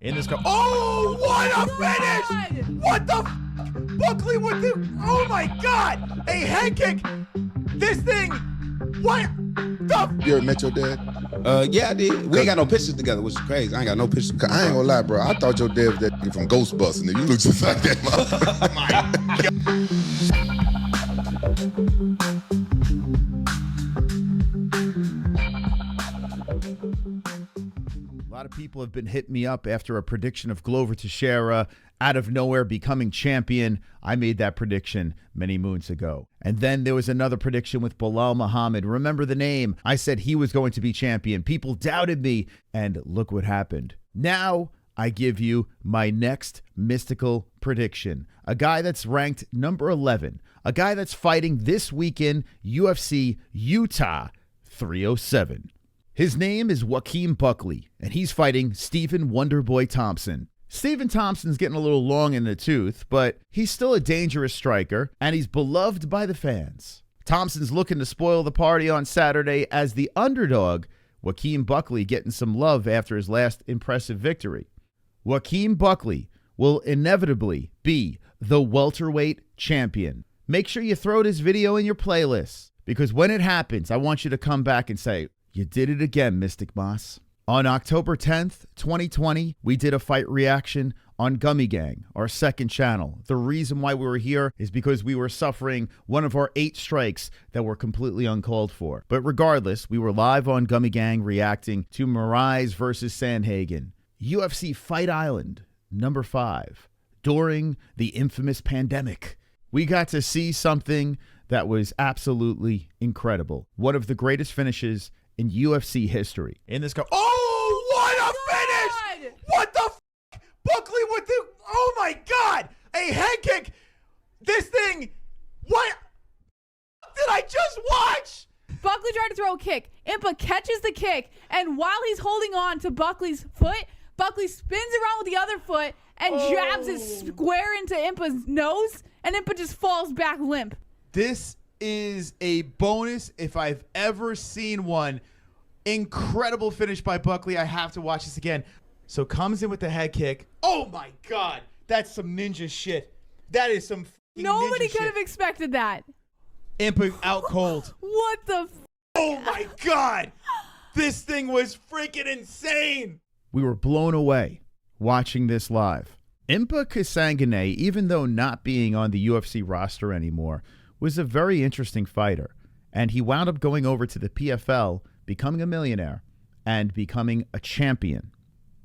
In this go. Oh, what a finish! What the f? Buckley with the. Oh my God! A head kick. This thing. What the? You ever met your dad? Yeah, I did. We ain't got no pictures together, which is crazy. I ain't got no pictures. I ain't gonna lie, bro. I thought your dad was that nigga from Ghostbusters, and you look just like that motherfucker. A lot of people have been hitting me up after a prediction of Glover Teixeira out of nowhere becoming champion. I made that prediction many moons ago. And then there was another prediction with Bilal Muhammad. Remember the name? I said he was going to be champion. People doubted me, and look what happened. Now I give you my next mystical prediction. A guy that's ranked number 11. A guy that's fighting this weekend, UFC Utah 307. His name is Joaquin Buckley, and he's fighting Stephen Wonderboy Thompson. Stephen Thompson's getting a little long in the tooth, but he's still a dangerous striker, and he's beloved by the fans. Thompson's looking to spoil the party on Saturday as the underdog, Joaquin Buckley getting some love after his last impressive victory. Joaquin Buckley will inevitably be the welterweight champion. Make sure you throw this video in your playlist, because when it happens, I want you to come back and say, "You did it again, Mystic Moss." On October 10th, 2020, we did a fight reaction on Gummy Gang, our second channel. The reason why we were here is because we were suffering one of our 8 strikes that were completely uncalled for. But regardless, we were live on Gummy Gang reacting to Moraes versus Sandhagen, UFC Fight Island number 5, during the infamous pandemic. We got to see something that was absolutely incredible. One of the greatest finishes in UFC history. In this go. Oh, what a finish! What the f? Buckley with the. Oh my God! A head kick. This thing. What did I just watch? Buckley tried to throw a kick. Impa catches the kick, and while he's holding on to Buckley's foot, Buckley spins around with the other foot and jabs it square into Impa's nose, and Impa just falls back limp. This is a bonus if I've ever seen one. Incredible finish by Buckley. I have to watch this again. So comes in with the head kick. Oh my God. That's some ninja shit. That is some Nobody ninja could have shit. expected that. Impa out cold. What the Oh my God. This thing was freaking insane. We were blown away watching this live. Impa Kasanganay, even though not being on the UFC roster anymore, was a very interesting fighter, and he wound up going over to the PFL, becoming a millionaire, and becoming a champion.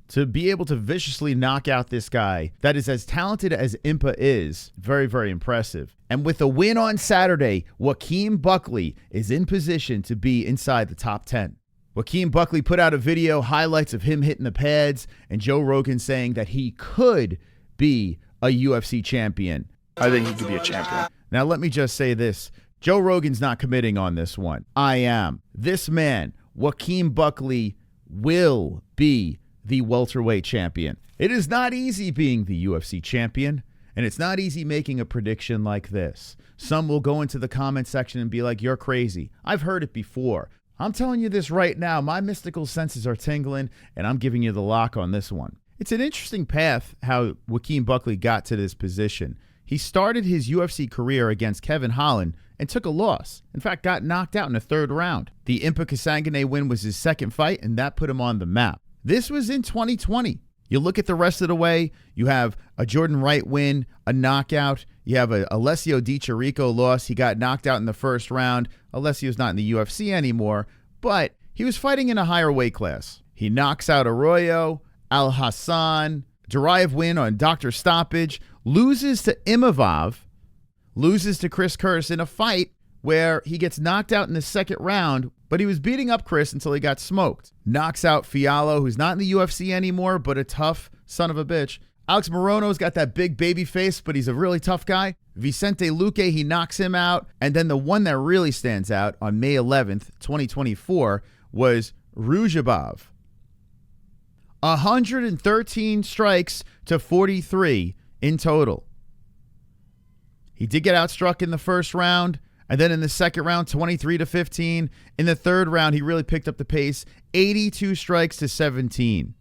To be able to viciously knock out this guy that is as talented as Impa is, very, very impressive. And with a win on Saturday, Joaquin Buckley is in position to be inside the top 10. Joaquin Buckley put out a video, highlights of him hitting the pads, and Joe Rogan saying that he could be a UFC champion. I think he could be a champion. Now, let me just say this. Joe Rogan's not committing on this one. I am. This man, Joaquin Buckley, will be the welterweight champion. It is not easy being the UFC champion, and it's not easy making a prediction like this. Some will go into the comment section and be like, "You're crazy." I've heard it before. I'm telling you this right now. My mystical senses are tingling, and I'm giving you the lock on this one. It's an interesting path how Joaquin Buckley got to this position. He started his UFC career against Kevin Holland and took a loss. In fact, got knocked out in the 3rd round. The Impa Kasanganay win was his second fight, and that put him on the map. This was in 2020. You look at the rest of the way, you have a Jordan Wright win, a knockout. You have a Alessio Di Chirico loss. He got knocked out in the 1st round. Alessio's not in the UFC anymore, but he was fighting in a higher weight class. He knocks out Arroyo, Al Hassan, Duraev win on doctor stoppage, loses to Imavov, loses to Chris Curtis in a fight where he gets knocked out in the 2nd round, but he was beating up Chris until he got smoked. Knocks out Fiallo, who's not in the UFC anymore, but a tough son of a bitch. Alex Morono's got that big baby face, but he's a really tough guy. Vicente Luque, he knocks him out. And then the one that really stands out on May 11th, 2024, was Ruzhabov. 113 strikes to 43 in total. He did get outstruck in the 1st round, and then in the 2nd round, 23 to 15. In the 3rd round, he really picked up the pace, 82 strikes to 17.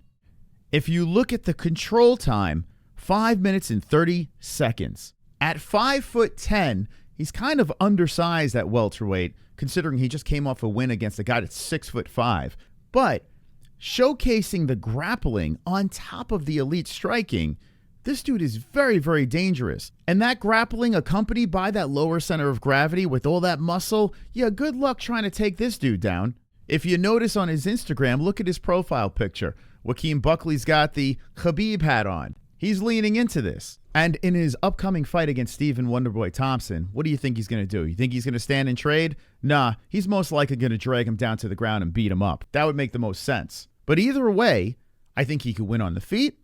If you look at the control time, 5 minutes and 30 seconds. At 5'10", he's kind of undersized at welterweight, considering he just came off a win against a guy that's 6'5". But showcasing the grappling on top of the elite striking, this dude is very, very dangerous. And that grappling accompanied by that lower center of gravity with all that muscle, yeah, good luck trying to take this dude down. If you notice on his Instagram, look at his profile picture. Joaquin Buckley's got the Khabib hat on. He's leaning into this. And in his upcoming fight against Stephen Wonderboy Thompson, what do you think he's going to do? You think he's going to stand and trade? Nah, he's most likely going to drag him down to the ground and beat him up. That would make the most sense. But either way, I think he could win on the feet,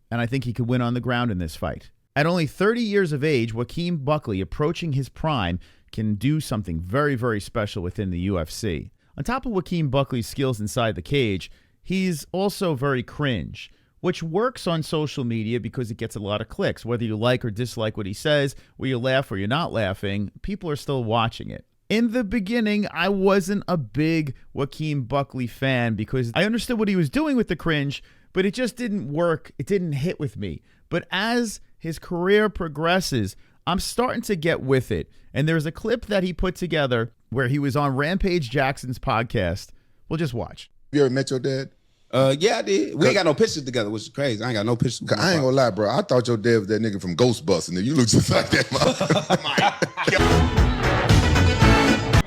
and I think he could win on the ground in this fight. At only 30 years of age, Joaquin Buckley, approaching his prime, can do something very, very special within the UFC. On top of Joaquin Buckley's skills inside the cage, he's also very cringe, which works on social media because it gets a lot of clicks. Whether you like or dislike what he says, whether you laugh or you're not laughing, people are still watching it. In the beginning, I wasn't a big Joaquin Buckley fan because I understood what he was doing with the cringe, but it just didn't work. It didn't hit with me. But as his career progresses, I'm starting to get with it. And there's a clip that he put together where he was on Rampage Jackson's podcast. We'll just watch. You ever met your dad? Yeah, I did. We ain't got no pictures together, which is crazy. I ain't got no pictures. I ain't gonna lie, bro. I thought your dad was that nigga from Ghostbusters. You look just like that, motherfucker.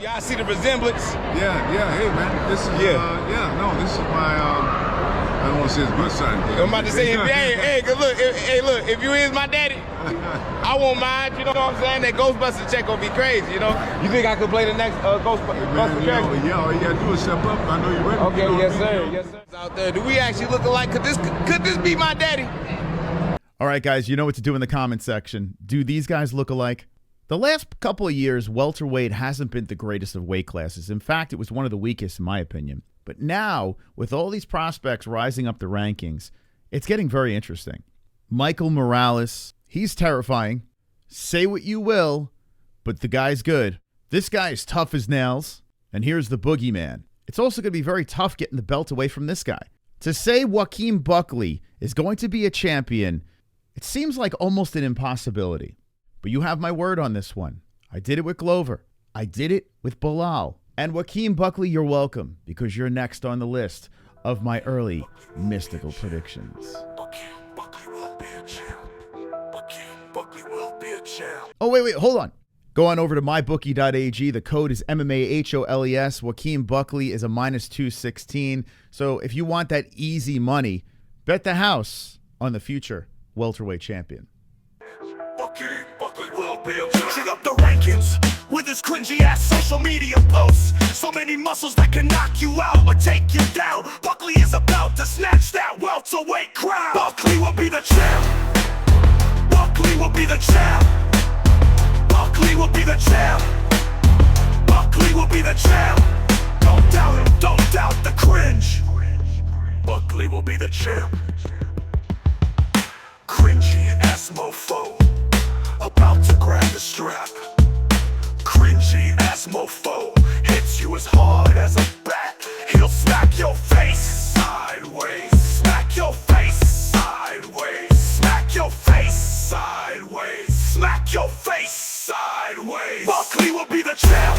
Y'all see the resemblance? Yeah. Hey, man. This is, this is my, I don't want to say his good son. I'm about to say, look, if you is my daddy, I won't mind, you know what I'm saying? That Ghostbusters check gonna be crazy, you know? You think I could play the next Ghostbusters check? Yeah, all you gotta do is step up. I know you're ready. Okay, yes, sir. Out there, do we actually look alike? Could this be my daddy? All right, guys, you know what to do in the comment section. Do these guys look alike? The last couple of years, welterweight hasn't been the greatest of weight classes. In fact, it was one of the weakest, in my opinion. But now, with all these prospects rising up the rankings, it's getting very interesting. Michael Morales, he's terrifying. Say what you will, but the guy's good. This guy is tough as nails. And here's the boogeyman. It's also going to be very tough getting the belt away from this guy. To say Joaquin Buckley is going to be a champion, it seems like almost an impossibility. But you have my word on this one. I did it with Glover. I did it with Bilal. And Joaquin Buckley, you're welcome, because you're next on the list of my early mystical predictions. Oh, wait, hold on. Go on over to mybookie.ag. The code is MMA-HOLES. Joaquin Buckley is a -216. So if you want that easy money, bet the house on the future welterweight champion. Buckley will be changing up the rankings with his cringy ass social media posts. So many muscles that can knock you out or take you down. Buckley is about to snatch that welterweight crown. Buckley will be the champ. Buckley will be the champ. Buckley will be the champ. Buckley will be the champ. Don't doubt him, don't doubt the cringe. Buckley will be the champ. Cringy ass mofo, about to grab the strap. Cringy ass mofo, hits you as hard as a bat. He'll smack your face sideways. Smack your face sideways. Smack your face sideways. Smack your face sideways. Buckley will be the champ.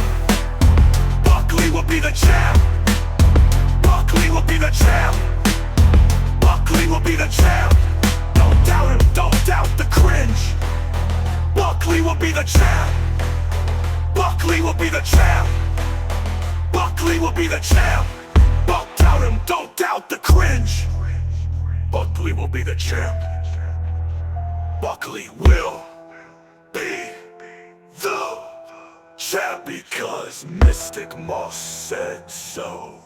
Buckley will be the champ. Buckley will be the champ. Buckley will be the champ. Don't doubt him, don't doubt the cringe. Buckley will be the champ. Buckley will be the champ. Buckley will be the champ. Don't doubt him, don't doubt the cringe. Buckley will be the champ. Buckley will be the champ because Mystic Moss said so.